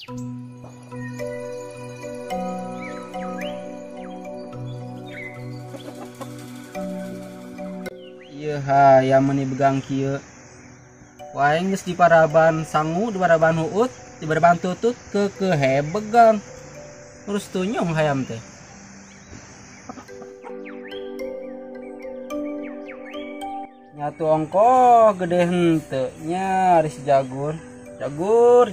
Iya hayam meni begang kieu. Wae geus di paraban sangu, di paraban huut, di paraban tutut ke begang. Terus tunyong hayam teh. Nyatu ongkoh gede henteu nya aris jagur. Jagur.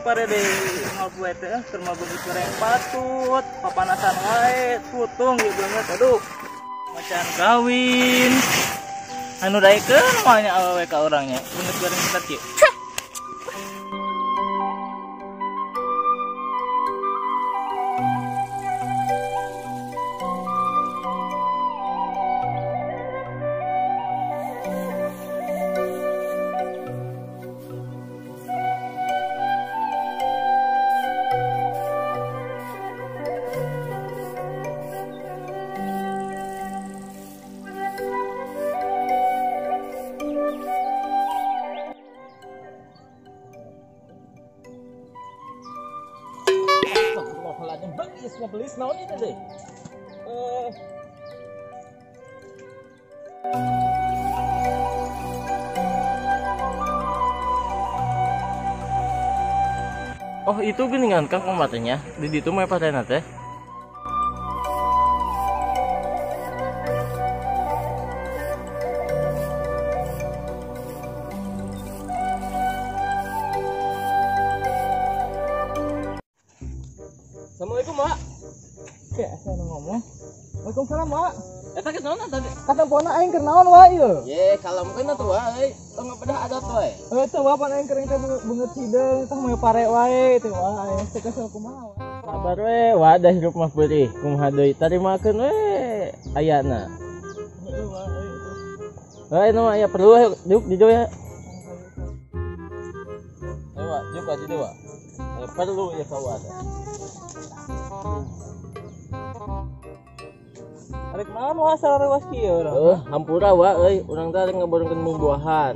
Parede mal buat teh keur mah begitu goreng patut papanasan wae putung ieu banget aduh macan kawin anu daekeun mah awewe ka urangnya bener goreng kita kieu. Belis naon itu deh. Oh itu geningan Kang pematenya di ditu mah patena teh. Assalamualaikum, Mak. Oke, saya ngomong. Waalaikumsalam, Mak. Eta geus naon tadi? Kata pona aing keur naon wae ieu? Ye, kalemkeun atuh wae. Tong bedah adat wae. Teu wae pan aing keur teh beungeut sideung, tah moe pare wae teh wae. Teu kesel kumaha. Sabar we, wadah hirup mah beurih. Kumaha deui? Tarimakeun we ayana. Heuh wae itu. Hae nu aya perlu juk di dieu ya. Ayo, juk ka di dieu. Perlu ya kawadah. Arek naon wa sararewas kieu urang? Hampura wa euy, urang teh ngaborongkeun buah-buahan.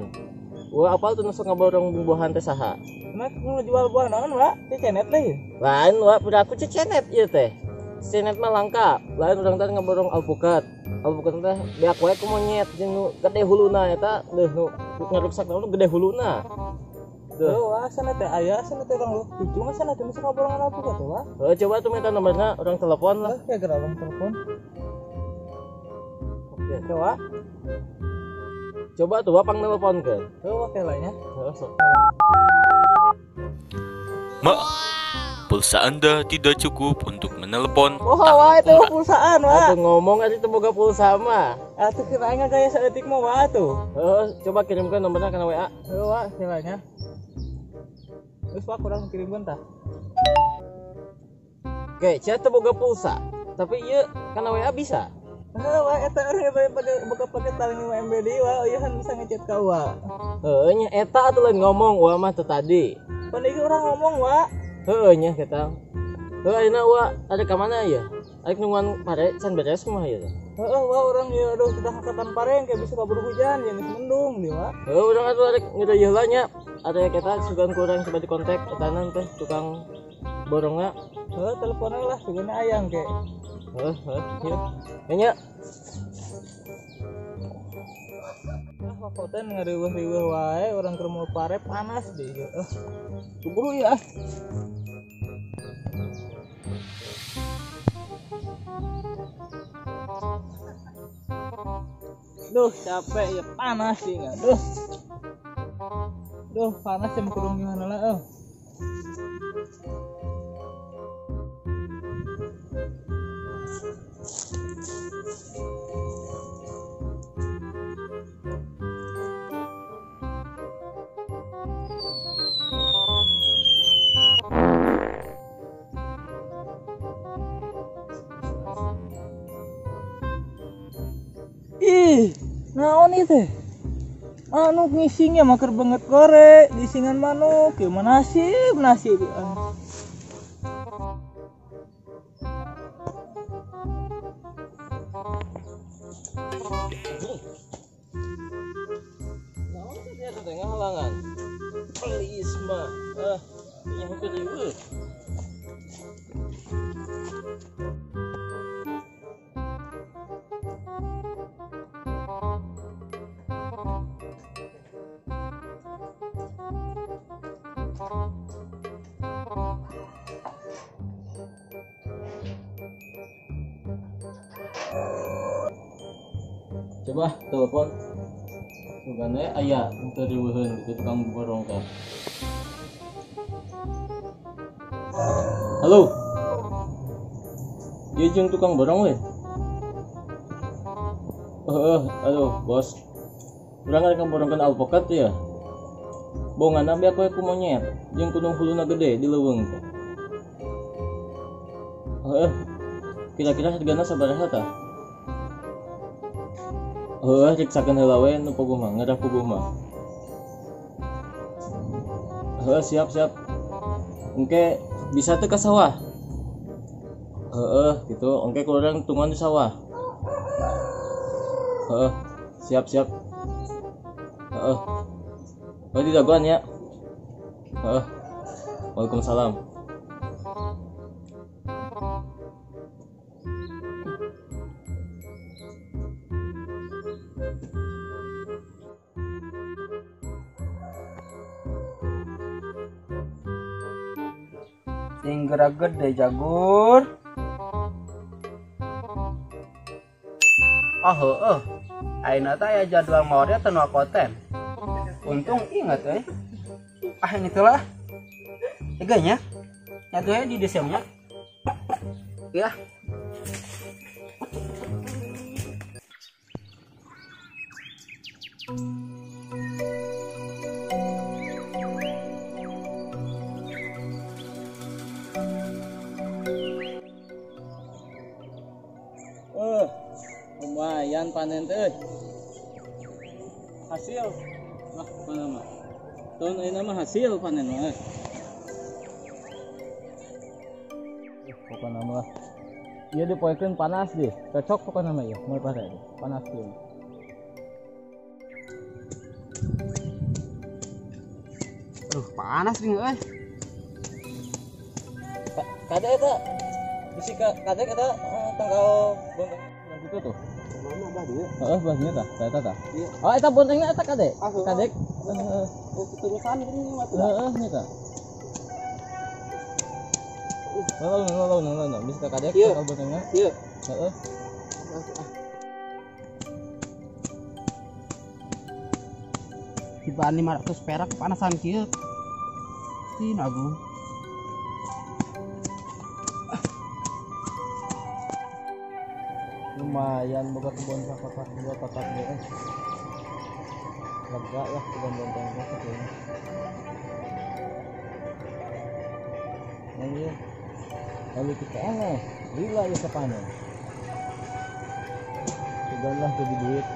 Wa apal teu sok ngaborong buah-buahan teh saha? Nek jual buah naon wa? Cenet deui. Lain wa pura aku cenet ieu teh. Cenet mah langka. Lain urang teh ngaborong alpukat. Alpukat teh beak wae ku monyet jeung gede huluna eta, leuh nu ngaruksak naon gede huluna. Tuh, wah sana teh aya sana teh orang lucu mah sana teh bisa ngobrol dengan alpukat teh wah. Coba tuh minta nomornya orang telepon lah. Oke, geura orang telepon. Oke, coba. Coba tuh Bapang nelponkeun. Heuh, oke lah nya. Heuh, sok. Mak, pulsa Anda tidak cukup untuk menelepon. Oh, wah itu pulsaan, wah. Atuh ngomong atuh teu boga pulsa mah. Atuh kirain gaya saeutik mah wah tuh. Coba kirimkan nomornya kana WA. Heuh, wah, silanya. Terus Pak kurang kirim tah. Oke, cia teu boga pulsa. Tapi ieu kana WA bisa. Wah, eta urang boga pake tali 5 MB deui wah, ieu kan bisa ngechat ka wa. Heuh nya eta atuh lain ngomong wa mah teu tadi. Pan ieu urang ngomong wa. Heuh nya kita. Heuh ayeuna wa ada ka mana ya? Arek nungguan pare can beres kumaha ieu teh? Heeh, wah urang ieu aduh kita angkatan pareng kayak bisa kabur hujan yang mendung di wa. Heuh urang atuh arek ngeureuyeuh lah nya. Ada kita sugan kurang coba dikontak etanan teh tukang borongna. Heuh teleponna lah sugana ayang ke. Heuh ieu. Nya. Nah, wakoten ngariweuh-riweuh wae urang keur mau pare panas deui. Buru ya. Duh, capek ya, panas sih nggak. Duh, panas ya, kurung gimana lah. Ih, naon itu? Anu ngisingnya maker banget korek, disingan manuk, gimana nasib. Naon sih dia tengah halangan? Please mah, yang kedua. Coba telepon bukan ayah untuk dibuhen itu tukang borong kan. Halo, dia jeung tukang borong weh. Aduh bos, urang rek borongkeun alpukat ya. Bongan abi aku monyet jeung kunung huluna gede di leuweung teh. Kira-kira hargana sabaraha tah? Riksakeun heula we nu puguh mah, ngadah puguh mah. Siap. Engke bisa teu ka sawah? Gitu. Engke kurang tungguan di sawah. Siap. Di dagoan ya. Waalaikumsalam. Sing gerak gede jagur. Ayeuna teh aya jadwal ngore teu konten. Untung ingat ini telah. Eganya. Nyatunya di Desember. Ya. Lumayan panen teh. Hasil. Mana mah? Tahun ini mah hasil panen mah. Pokoknya mah. Ieu dipoekeun panas deh. Cocok pokoknya mah ieu. Moal pare panas deh. Panas nih euy. Kade eta. Bisi kade eta tanggal bonteng. Gitu tuh. Mana bah dieu? Bahnya tah, eta tah. Iya. Eta bontengna eta kade. Kadek. Keterusan gini mah tah. Nya tah. Lalu, bisa kadek tanggal bontengna. Iya. Dibanding 500 perak kepanasan kieu. Sin agung. Lumayan boga kebun kotak 2 kotak deh. Lega ya kebun bontengnya kayaknya. Nah, lalu kita aneh, gila ya sepanen. Sudah jadi duit.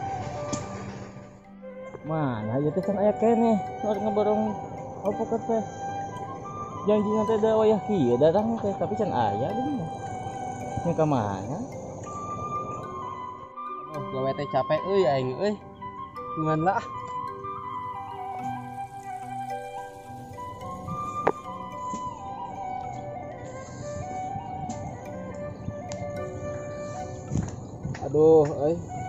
Mana aja teh can aya keneh, harus ngeborong alpukat teh. Janjinya teh da wayah kieu datang teh, tapi can aya deui mah. Nya ka mana? Gawe teh capek euy aing euy. Ngan lah. Aduh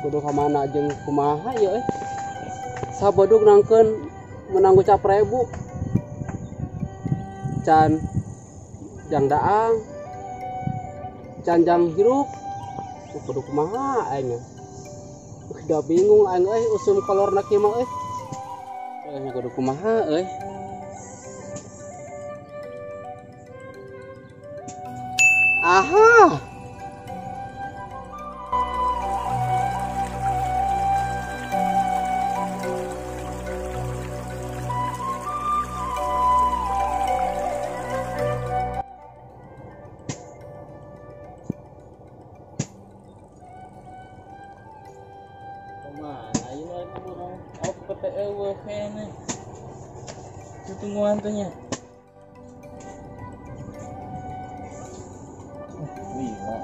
kudu ka mana jeung kumaha ieu euy. Sabodog nangkeun menang gocap 1000. Can jang daang. Can jang hirup. Kudu kumaha aing. Gak bingung aing usum kolorna kieu mah nya kudu kumaha Aha. Mana ini lagi burung PTE kayaknya tungguan tuhnya gila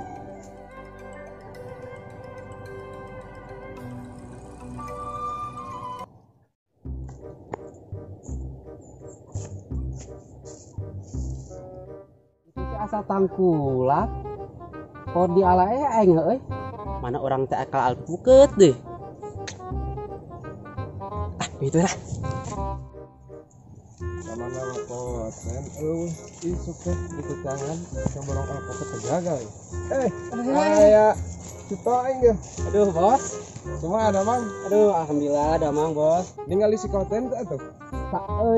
itu asa tangkulak kok di alae aing mana orang teh akal alpukeut deh gitu lah Sama-sama kosen isuk teh di tangan saborong alpukat terjaga kayak kita aing ya. Aduh bos, Cuma ada mang. aduh alhamdulillah ada mang bos. Ningali si konten teh atuh.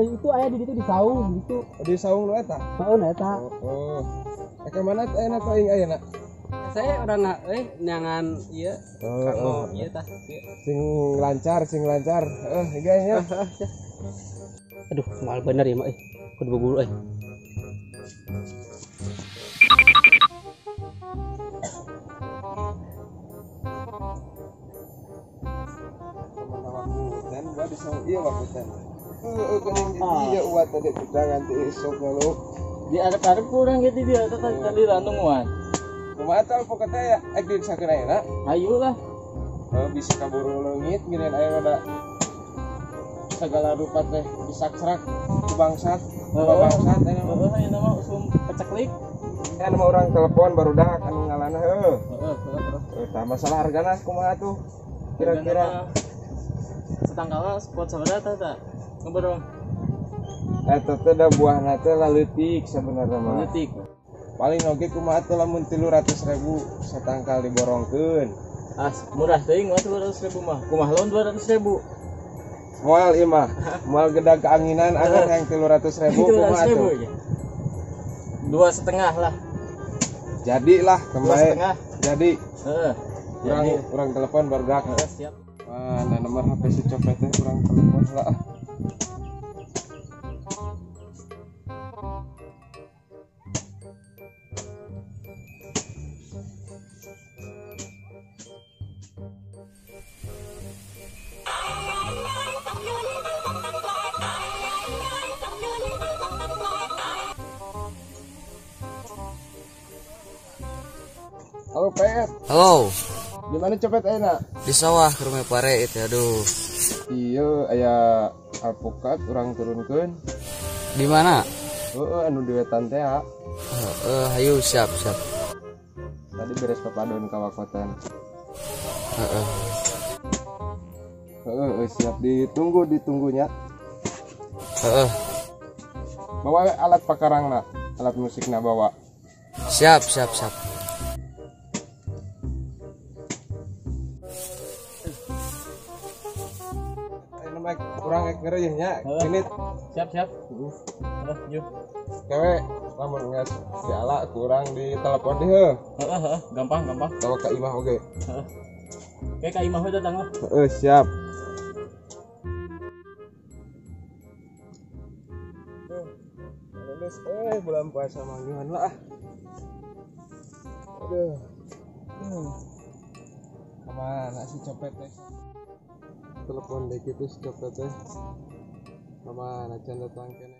Itu aya di ditu di saung gitu. Di saung nu eta. Heeh eta. Oh. Ka mana teh enak aing ayeuna? Saya orang nyangan ieu kanggo ieu tah. Sing lancar. Guys ya. Aduh, mal bener ya mak kudu bogulu Dan gua di saung ieu waktu teh. Geuning ieu uat tadi pedangan teh esok lalu. di arep-arep kurang gitu dia tadi rantungan Kumaha teh alpukat teh ya di sakeun ayeuna? ayo lah Bisa kaburu leungit geuning aya ada segala rupa teh disakrak ku bangsat bangsat ini nama usum peceklik kan sama orang telepon baru dah kan ngalana terus masalah hargana kumaha tuh kira-kira setangkala spot sabaraha tah ngobrol eta teh da buahna teh laleutik sebenarnya mah detik paling oge kumaha teh lamun 300.000 satangkal diborongkeun murah teuing mah 200.000 mah kumaha lawan 200.000 moal ieu mah moal gedag keanginan agar yang 300.000 kumaha tuh 2,5 lah jadilah kembali jadi jadi kurang telepon baru dak siap mana nomor HP si copet teh kurang telepon lah Halo Pet, Halo, gimana copet enak? di sawah ke rumah pare itu aduh. Iya, aya alpukat orang turunkeun. Di mana? Anu di wetan teh. Ayo siap. Tadi beres papadon ka wakotan. Siap ditunggunya. Bawa alat pakarangna, alat musikna bawa. Siap. Kurang ngereuhnya genit siap yuk kewe lamun geus diala kurang di telepon di heuh gampang tawa ka imah oge kayak ka imah we datang lah siap lulus bulan puasa manggihan lah aduh kemana si copet teh telepon deh gitu si copet teh kemana can datang kene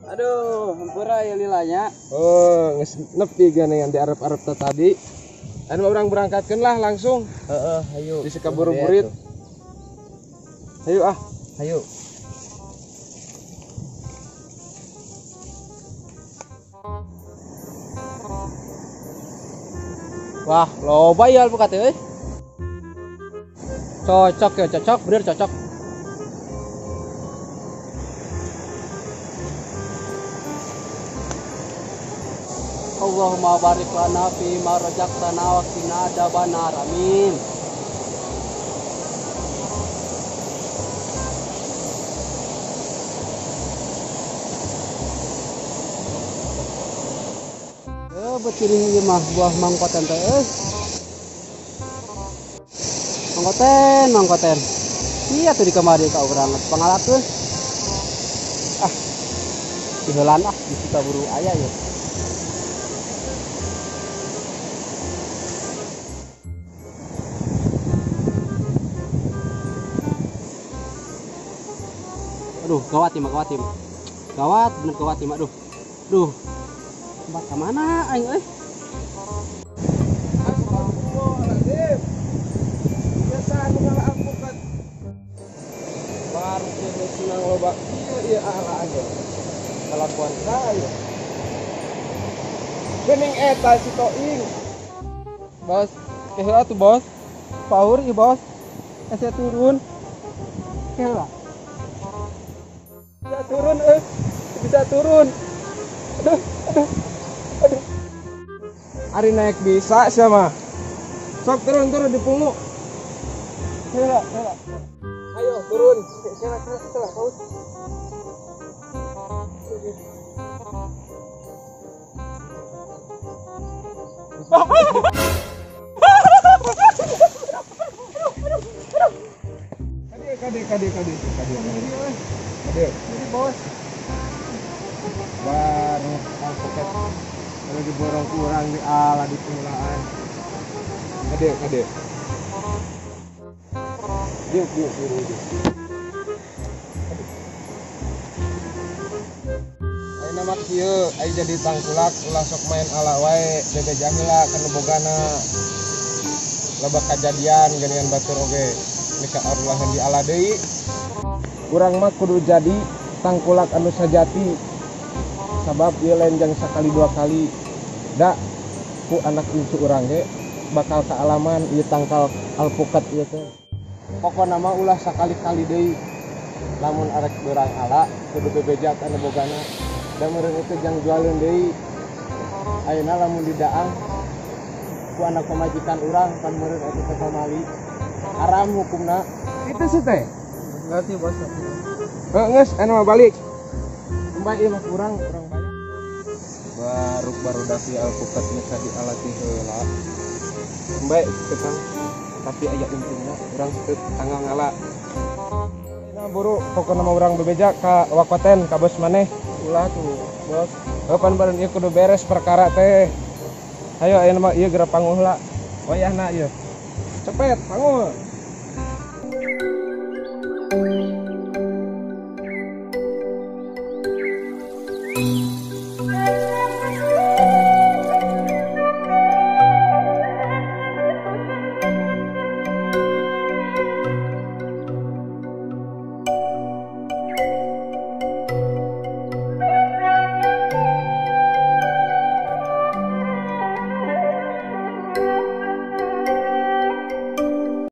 Aduh, hampura ya lilanya. geus nepi geuning di arep-arep tadi anu orang berangkatkeun lah langsung Ayo. di sekaburu-burit ayo Ayo. Wah, loba ya alpukat euy. Cocok, bener cocok. Allahumma barik lana fi ma razaqtana wa qina adzabannar. Amin. buat kirim ieu mah buah mangkoten teh mangkoten iya tuh di kamari ka urang pangalatkeun Ihelan di Sukaburu aya ya. Aduh, gawat bener gawat mah. Duh. Tempat ke mana aing euy? Astagfirullahaladzim. Biasa anu ngalakukan. Baru ini senang loba ieu ala aja. Kelakuan saya. Gening eta si Toing. Bos, heula tuh bos. Power ieu bos. Ese turun. Heula. Bisa turun. Aduh. Ari naik bisa siapa? Sok turun dipungu. Heula. Ayo turun. Sila paus. Kade. Bos. Baru alpukat lagi borong kurang di ala di pengelolaan. Kade. Yuk. Ayo nama kieu, ayo jadi tangkulak ulah sok main ala wae, bebejah heula kana bogana. Loba kajadian geningan batur oge. Mika arulahan di ala deui. Urang mah kudu jadi tangkulak anu sajati. Sabab ieu lain jang sakali dua kali. Da ku anak incu urang ge bakal kaalaman ieu tangkal alpukat ieu teh. Pokona mah ulah sakali-kali deui. Lamun arek urang ala kudu bebejat anu bogana. Da meureun itu jang jualeun deui. Ayeuna lamun didaang ku anak pamajikan urang kan meureun eta teh pamali. Haram hukumna. Itu sih teh. Ngerti bos. Geus anu balik. Kembali ieu mah kurang banyak. Baru dasi alpukat mika dialati heula. Kembali ketang. Tapi aya untungna urang teu tanggal ngala. Nah buru pokona mah urang bebeja ka wakoten ka bos maneh. Ulah tuh bos. Pan bareun ieu kudu beres perkara teh. Hayo ayeuna mah ieu geura panguh heula. Wayahna ieu. Cepet panguh.